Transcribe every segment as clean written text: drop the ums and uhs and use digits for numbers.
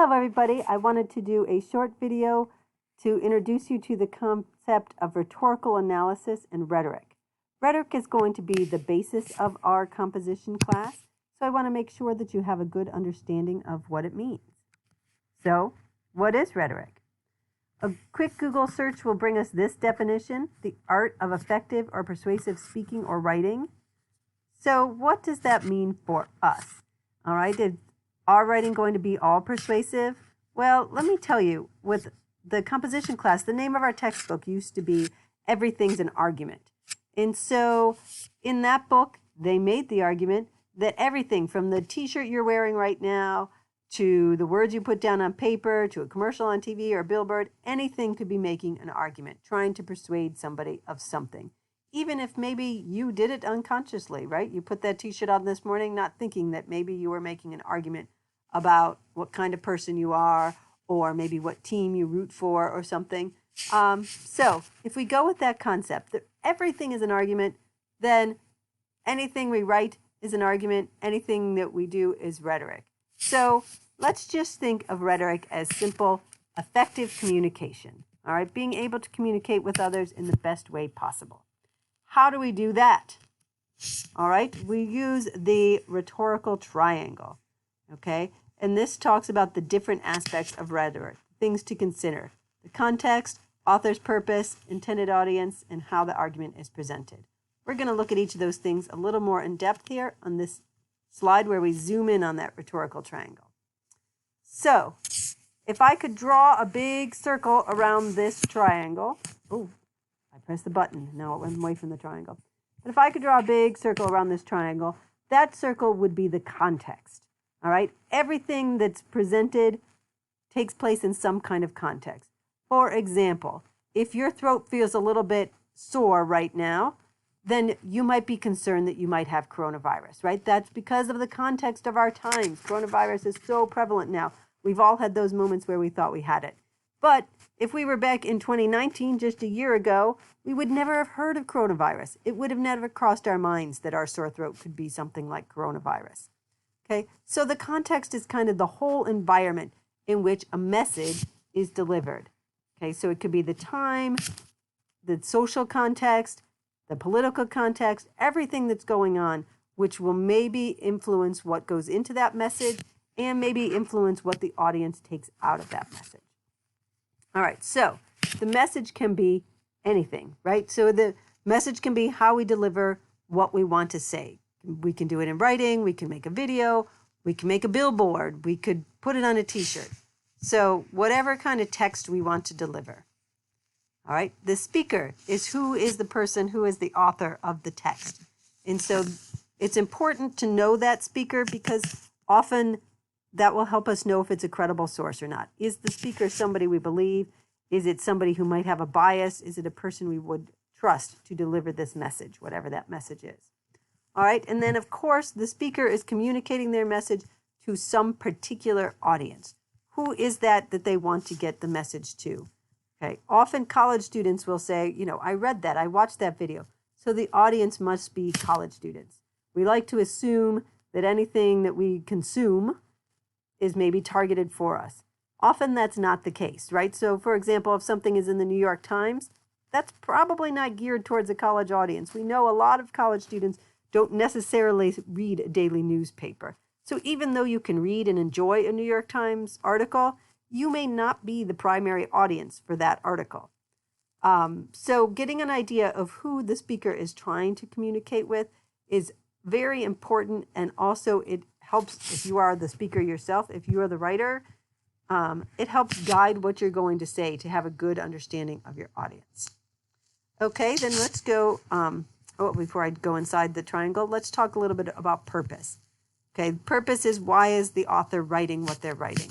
Hello everybody, I wanted to do a short video to introduce you to the concept of rhetorical analysis and rhetoric. Rhetoric is going to be the basis of our composition class, so I want to make sure that you have a good understanding of what it means. So, what is rhetoric? A quick Google search will bring us this definition: the art of effective or persuasive speaking or writing. So, what does that mean for us? All right, is our writing going to be all persuasive? Well, let me tell you, with the composition class, the name of our textbook used to be Everything's an Argument. And so in that book, they made the argument that everything from the t-shirt you're wearing right now to the words you put down on paper to a commercial on TV or a billboard, anything could be making an argument, trying to persuade somebody of something. Even if maybe you did it unconsciously, right? You put that t-shirt on this morning not thinking that maybe you were making an argument about what kind of person you are, or maybe what team you root for or something. So if we go with that concept that everything is an argument, then anything we write is an argument, anything that we do is rhetoric. So let's just think of rhetoric as simple, effective communication. All right, being able to communicate with others in the best way possible. How do we do that? All right, we use the rhetorical triangle. Okay, and this talks about the different aspects of rhetoric, things to consider: the context, author's purpose, intended audience, and how the argument is presented. We're going to look at each of those things a little more in depth here on this slide where we zoom in on that rhetorical triangle. So, if I could draw a big circle around this triangle, oh, I pressed the button, now it went away from the triangle. But if I could draw a big circle around this triangle, that circle would be the context. All right, everything that's presented takes place in some kind of context. For example, if your throat feels a little bit sore right now, then you might be concerned that you might have coronavirus, right? That's because of the context of our times. Coronavirus is so prevalent now. We've all had those moments where we thought we had it. But if we were back in 2019, just a year ago, we would never have heard of coronavirus. It would have never crossed our minds that our sore throat could be something like coronavirus. Okay, so the context is kind of the whole environment in which a message is delivered. Okay, so it could be the time, the social context, the political context, everything that's going on, which will maybe influence what goes into that message and maybe influence what the audience takes out of that message. All right, so the message can be anything, right? So the message can be how we deliver what we want to say. We can do it in writing, we can make a video, we can make a billboard, we could put it on a t-shirt. So whatever kind of text we want to deliver. All right, the speaker is who is the person who is the author of the text. And so it's important to know that speaker because often that will help us know if it's a credible source or not. Is the speaker somebody we believe? Is it somebody who might have a bias? Is it a person we would trust to deliver this message, whatever that message is? All right, and then of course the speaker is communicating their message to some particular audience. Who is that they want to get the message to? Okay, often college students will say, you know, I read that, I watched that video. So the audience must be college students. We like to assume that anything that we consume is maybe targeted for us. Often that's not the case, right? So for example, if something is in the New York Times, that's probably not geared towards a college audience. We know a lot of college students don't necessarily read a daily newspaper. So even though you can read and enjoy a New York Times article, you may not be the primary audience for that article. So getting an idea of who the speaker is trying to communicate with is very important, and also it helps if you are the speaker yourself, if you are the writer, it helps guide what you're going to say to have a good understanding of your audience. Okay, then let's go, before I go inside the triangle, let's talk a little bit about purpose. Okay, purpose is why is the author writing what they're writing.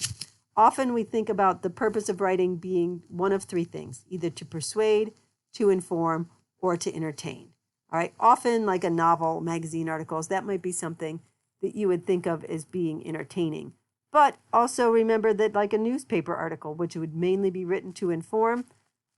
Often we think about the purpose of writing being one of three things: either to persuade, to inform, or to entertain. All right, often like a novel, magazine articles, that might be something that you would think of as being entertaining. But also remember that like a newspaper article, which would mainly be written to inform,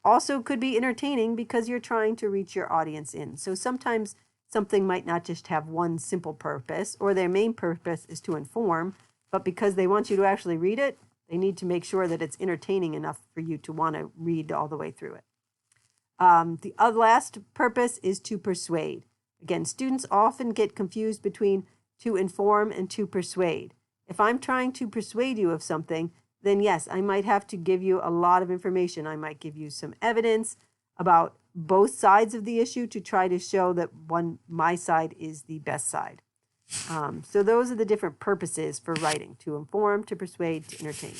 also could be entertaining because you're trying to reach your audience in. So sometimes something might not just have one simple purpose, or their main purpose is to inform, but because they want you to actually read it, They need to make sure that it's entertaining enough for you to want to read all the way through it. The last purpose is to persuade. Again, students often get confused between to inform and to persuade. If I'm trying to persuade you of something, then yes, I might have to give you a lot of information. I might give you some evidence about both sides of the issue to try to show that my side is the best side. So those are the different purposes for writing: to inform, to persuade, to entertain.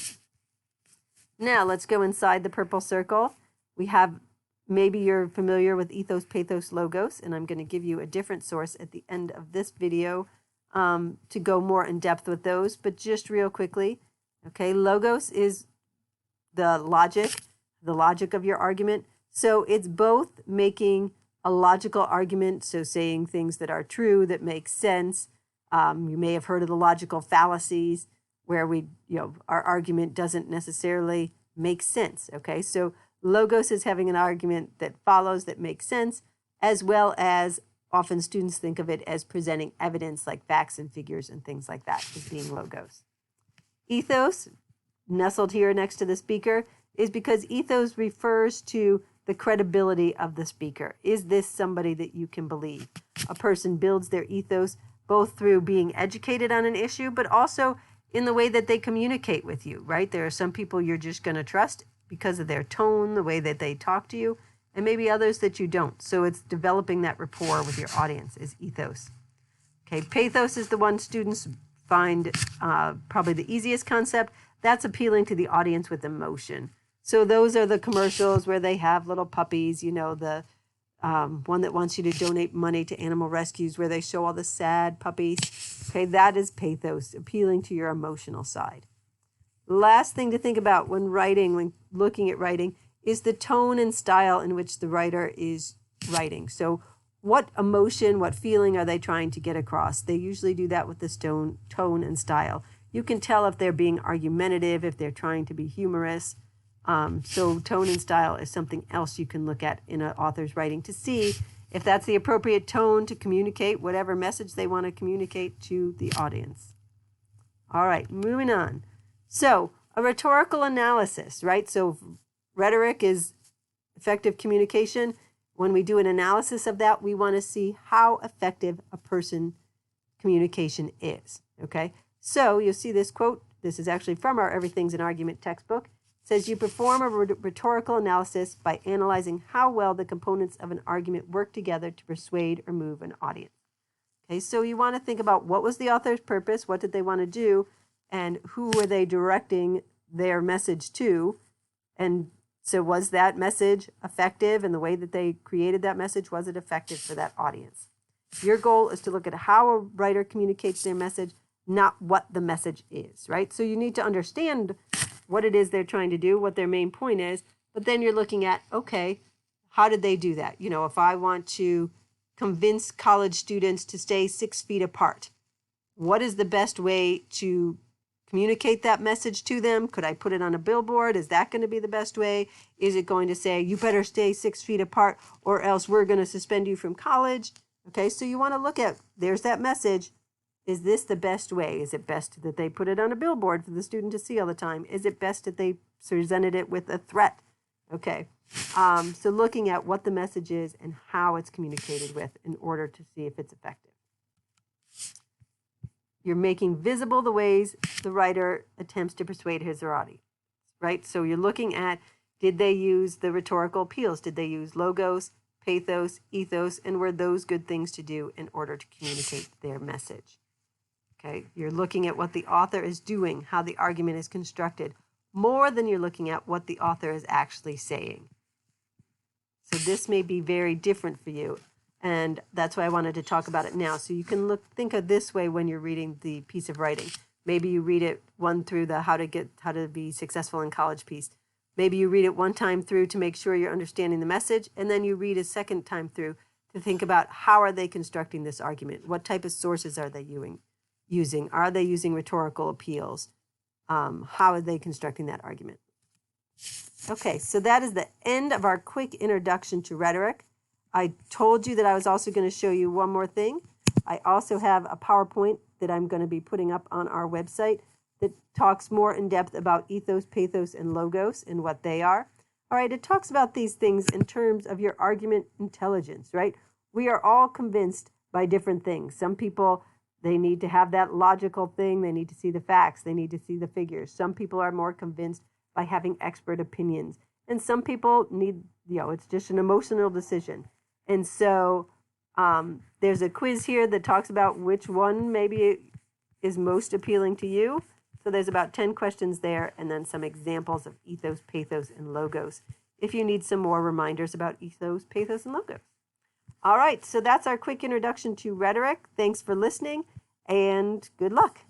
Now let's go inside the purple circle. We have, maybe you're familiar with ethos, pathos, logos, and I'm going to give you a different source at the end of this video to go more in depth with those. But just real quickly, okay, logos is the logic of your argument. So it's both making a logical argument, so saying things that are true, that make sense. You may have heard of the logical fallacies, where our argument doesn't necessarily make sense. Okay, so logos is having an argument that follows, that makes sense, as well as often students think of it as presenting evidence like facts and figures and things like that as being logos. Ethos, nestled here next to the speaker, is because ethos refers to the credibility of the speaker. Is this somebody that you can believe? A person builds their ethos both through being educated on an issue, but also in the way that they communicate with you, right? There are some people you're just going to trust because of their tone, the way that they talk to you, and maybe others that you don't. So it's developing that rapport with your audience is ethos. Okay, pathos is the one students find probably the easiest concept. That's appealing to the audience with emotion. So those are the commercials where they have little puppies, the one that wants you to donate money to animal rescues, where they show all the sad puppies. Okay, that is pathos, appealing to your emotional side. Last thing to think about when looking at writing, is the tone and style in which the writer is writing. So what emotion, what feeling are they trying to get across? They usually do that with this tone and style. You can tell if they're being argumentative, if they're trying to be humorous. So tone and style is something else you can look at in an author's writing to see if that's the appropriate tone to communicate whatever message they want to communicate to the audience. All right, moving on. So a rhetorical analysis, right? So rhetoric is effective communication. When we do an analysis of that, we want to see how effective a person communication is, okay? So you'll see this quote. This is actually from our Everything's an Argument textbook. It says, you perform a rhetorical analysis by analyzing how well the components of an argument work together to persuade or move an audience. Okay, so you want to think about what was the author's purpose, what did they want to do, and who were they directing their message to, and so was that message effective, and the way that they created that message, was it effective for that audience? Your goal is to look at how a writer communicates their message, not what the message is, right? So you need to understand what it is they're trying to do, what their main point is, but then you're looking at, okay, how did they do that? If I want to convince college students to stay 6 feet apart, what is the best way to communicate that message to them? Could I put it on a billboard? Is that going to be the best way? Is it going to say, you better stay 6 feet apart or else we're going to suspend you from college? Okay, so you want to look at, there's that message. Is this the best way? Is it best that they put it on a billboard for the student to see all the time? Is it best that they presented it with a threat? Okay, so looking at what the message is and how it's communicated with in order to see if it's effective. You're making visible the ways the writer attempts to persuade his or her audience, right? So you're looking at, did they use the rhetorical appeals? Did they use logos, pathos, ethos, and were those good things to do in order to communicate their message? Okay, you're looking at what the author is doing, how the argument is constructed, more than you're looking at what the author is actually saying. So this may be very different for you, and that's why I wanted to talk about it now. So you can think of this way when you're reading the piece of writing. Maybe you read it one through the how to be successful in college piece. Maybe you read it one time through to make sure you're understanding the message, and then you read a second time through to think about how are they constructing this argument? What type of sources are they using? Are they using rhetorical appeals? How are they constructing that argument? Okay, so that is the end of our quick introduction to rhetoric. I told you that I was also going to show you one more thing. I also have a PowerPoint that I'm going to be putting up on our website that talks more in depth about ethos, pathos, and logos and what they are. All right, it talks about these things in terms of your argument intelligence, right? We are all convinced by different things. Some people, they need to have that logical thing. They need to see the facts. They need to see the figures. Some people are more convinced by having expert opinions. And some people need, it's just an emotional decision. And so there's a quiz here that talks about which one maybe is most appealing to you. So there's about 10 questions there, and then some examples of ethos, pathos, and logos if you need some more reminders about ethos, pathos, and logos. All right, so that's our quick introduction to rhetoric. Thanks for listening, and good luck.